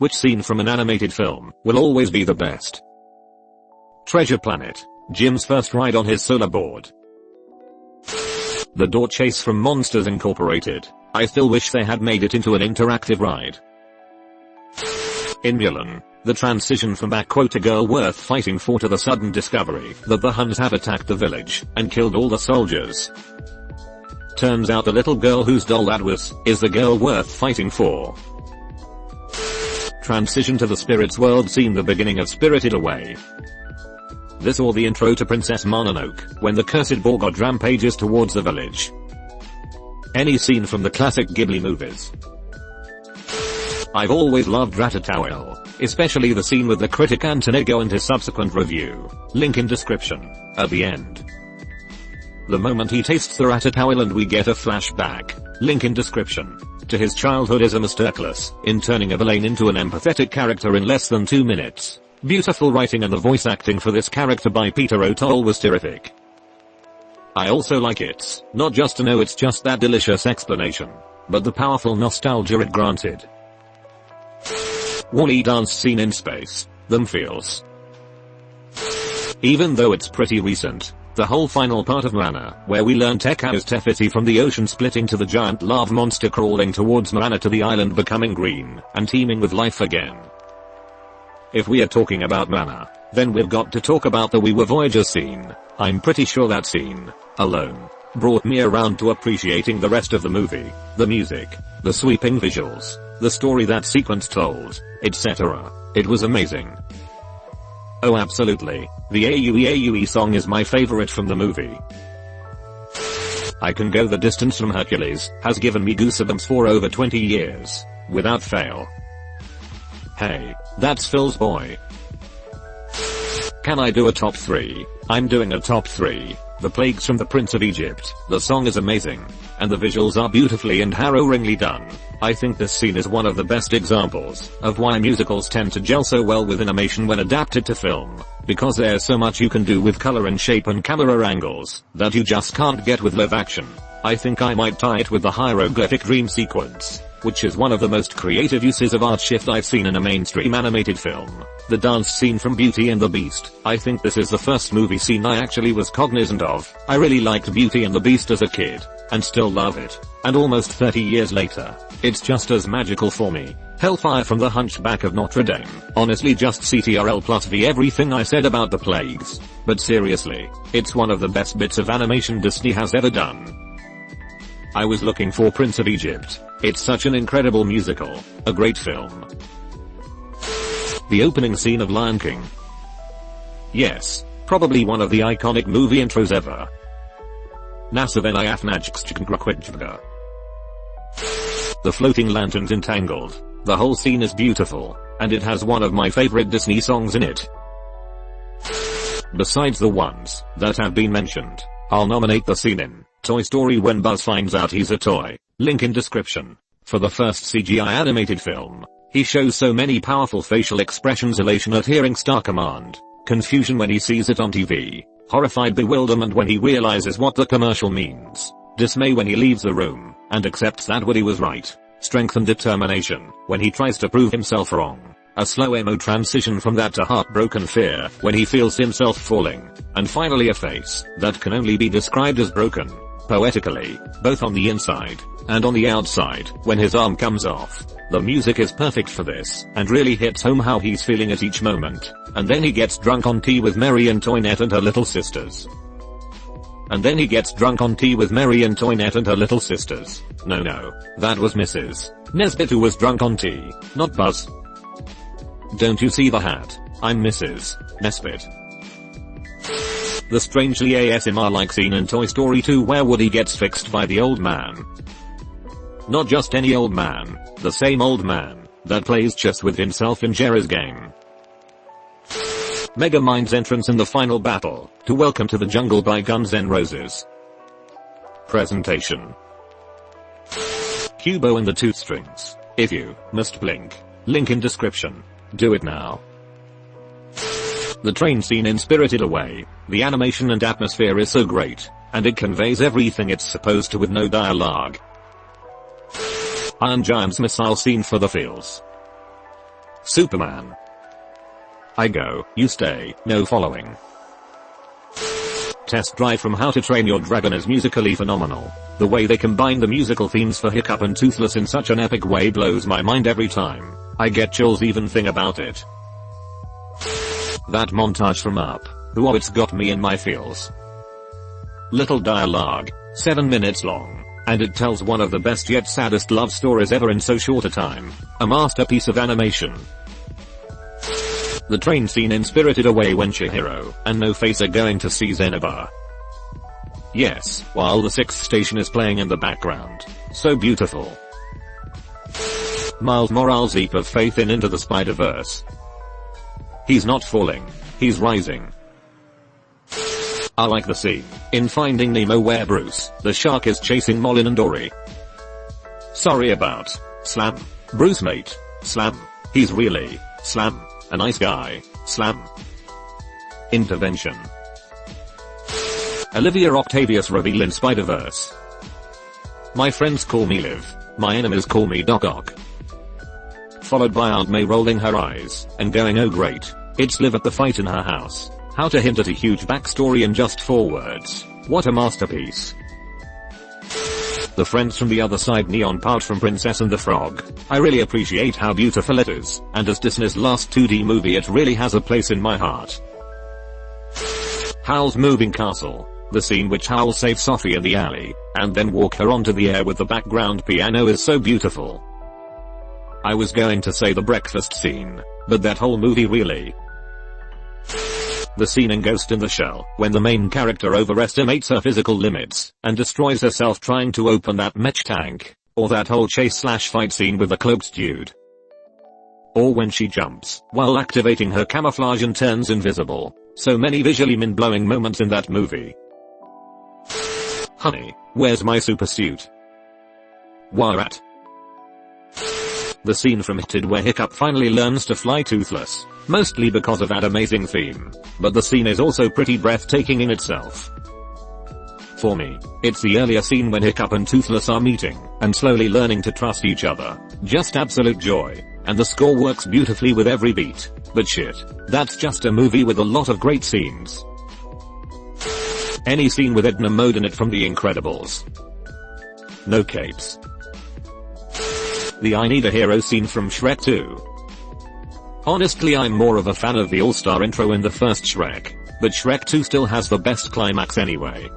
Which scene from an animated film will always be the best? Treasure Planet. Jim's first ride on his solar board. The door chase from Monsters Incorporated. I still wish they had made it into an interactive ride. In Mulan, the transition from a girl worth fighting for to the sudden discovery that the Huns have attacked the village and killed all the soldiers. Turns out the little girl whose doll that was is the girl worth fighting for. Transition to the Spirit's World scene, the beginning of Spirited Away. This or the intro to Princess Mononoke when the cursed Borgod rampages towards the village. Any scene from the classic Ghibli movies. I've always loved Ratatouille, especially the scene with the critic Antonego and his subsequent review. Link in description. At the end. The moment he tastes the ratatouille and we get a flashback. Link in description. To his childhood as a masterclass in turning a villain into an empathetic character in less than 2 minutes. Beautiful writing and the voice acting for this character by Peter O'Toole was terrific. I also like it, not just to know it's just that delicious explanation, but the powerful nostalgia it granted. WALL-E dance scene in space. Them feels. Even though it's pretty recent, the whole final part of Moana, where we learn Tekao's Tefiti from the ocean splitting to the giant lava monster crawling towards Moana to the island becoming green and teeming with life again. If we are talking about Moana, then we've got to talk about the We Were Voyager scene. I'm pretty sure that scene, alone, brought me around to appreciating the rest of the movie, the music, the sweeping visuals, the story that sequence told, etc. It was amazing. Oh absolutely, the AUE song is my favorite from the movie. I Can Go the Distance from Hercules has given me goosebumps for over 20 years, without fail. Hey, that's Phil's boy. Can I do a top 3? I'm doing a top 3. The Plagues from the Prince of Egypt. The song is amazing, and the visuals are beautifully and harrowingly done. I think this scene is one of the best examples of why musicals tend to gel so well with animation when adapted to film, because there's so much you can do with color and shape and camera angles that you just can't get with live action. I think I might tie it with the hieroglyphic dream sequence, which is one of the most creative uses of art shift I've seen in a mainstream animated film. The dance scene from Beauty and the Beast. I think this is the first movie scene I actually was cognizant of. I really liked Beauty and the Beast as a kid, and still love it. And almost 30 years later, it's just as magical for me. Hellfire from the Hunchback of Notre Dame. Honestly just CTRL plus V everything I said about the plagues. But seriously, it's one of the best bits of animation Disney has ever done. I was looking for Prince of Egypt. It's such an incredible musical, a great film. The opening scene of Lion King. Yes, probably one of the iconic movie intros ever. The floating lanterns entangled. The whole scene is beautiful, and it has one of my favorite Disney songs in it. Besides the ones that have been mentioned, I'll nominate the scene in Toy Story when Buzz finds out he's a toy. Link in description. For the first CGI animated film, he shows so many powerful facial expressions: elation at hearing Star Command, confusion when he sees it on TV, horrified bewilderment when he realizes what the commercial means, dismay when he leaves the room and accepts that Woody was right, strength and determination when he tries to prove himself wrong, a slow emo transition from that to heartbroken fear when he feels himself falling, and finally a face that can only be described as broken, poetically, both on the inside and on the outside when his arm comes off. The music is perfect for this and really hits home how he's feeling at each moment. And then he gets drunk on tea with Mary and Toinette and her little sisters. No, that was Mrs. Nesbit who was drunk on tea, not Buzz. Don't you see the hat? I'm Mrs. Nesbit. The strangely ASMR-like scene in Toy Story 2 where Woody gets fixed by the old man. Not just any old man, the same old man that plays chess with himself in Jerry's game. Megamind's entrance in the final battle to Welcome to the Jungle by Guns N' Roses. Presentation. Kubo and the Tooth Strings. If you must blink, link in description. Do it now. The train scene in Spirited Away. The animation and atmosphere is so great, and it conveys everything it's supposed to with no dialogue. Iron Giant's missile scene for the feels. Superman. I go, you stay, no following. Test drive from How to Train Your Dragon is musically phenomenal. The way they combine the musical themes for Hiccup and Toothless in such an epic way blows my mind every time. I get chills even think about it. That montage from Up. Whoa, it's got me in my feels. Little dialogue, 7 minutes long, and it tells one of the best yet saddest love stories ever in so short a time. A masterpiece of animation. The train scene in Spirited Away when Chihiro and No Face are going to see Zenaba. Yes, while the 6th station is playing in the background. So beautiful. Miles Morales' leap of faith in Into the Spider-Verse. He's not falling, he's rising. I like the scene in Finding Nemo where Bruce, the shark, is chasing Molin and Dory. Sorry about Slam. Bruce mate. Slam. He's really Slam. A nice guy. Slam. Intervention. Olivia Octavius reveal in Spider-Verse. My friends call me Liv. My enemies call me Doc Ock. Followed by Aunt May rolling her eyes and going, oh great, it's Liv at the fight in her house. How to hint at a huge backstory in just 4 words. What a masterpiece. The friends from the other side neon part from Princess and the Frog. I really appreciate how beautiful it is, and as Disney's last 2D movie it really has a place in my heart. Howl's moving castle. The scene which Howl saves Sophie in the alley, and then walk her onto the air with the background piano is so beautiful. I was going to say the breakfast scene, but that whole movie really. The scene in Ghost in the Shell, when the main character overestimates her physical limits, and destroys herself trying to open that mech tank, or that whole chase/fight scene with the cloaked dude. Or when she jumps, while activating her camouflage and turns invisible. So many visually mind-blowing moments in that movie. Honey, where's my super suit? Warat. The scene from Hitted where Hiccup finally learns to fly toothless, mostly because of that amazing theme, but the scene is also pretty breathtaking in itself. For me, it's the earlier scene when Hiccup and Toothless are meeting, and slowly learning to trust each other. Just absolute joy, and the score works beautifully with every beat. But shit, that's just a movie with a lot of great scenes. Any scene with Edna Mode in it from The Incredibles. No capes. The I Need a Hero scene from Shrek 2. Honestly, I'm more of a fan of the All-Star intro in the first Shrek, but Shrek 2 still has the best climax anyway.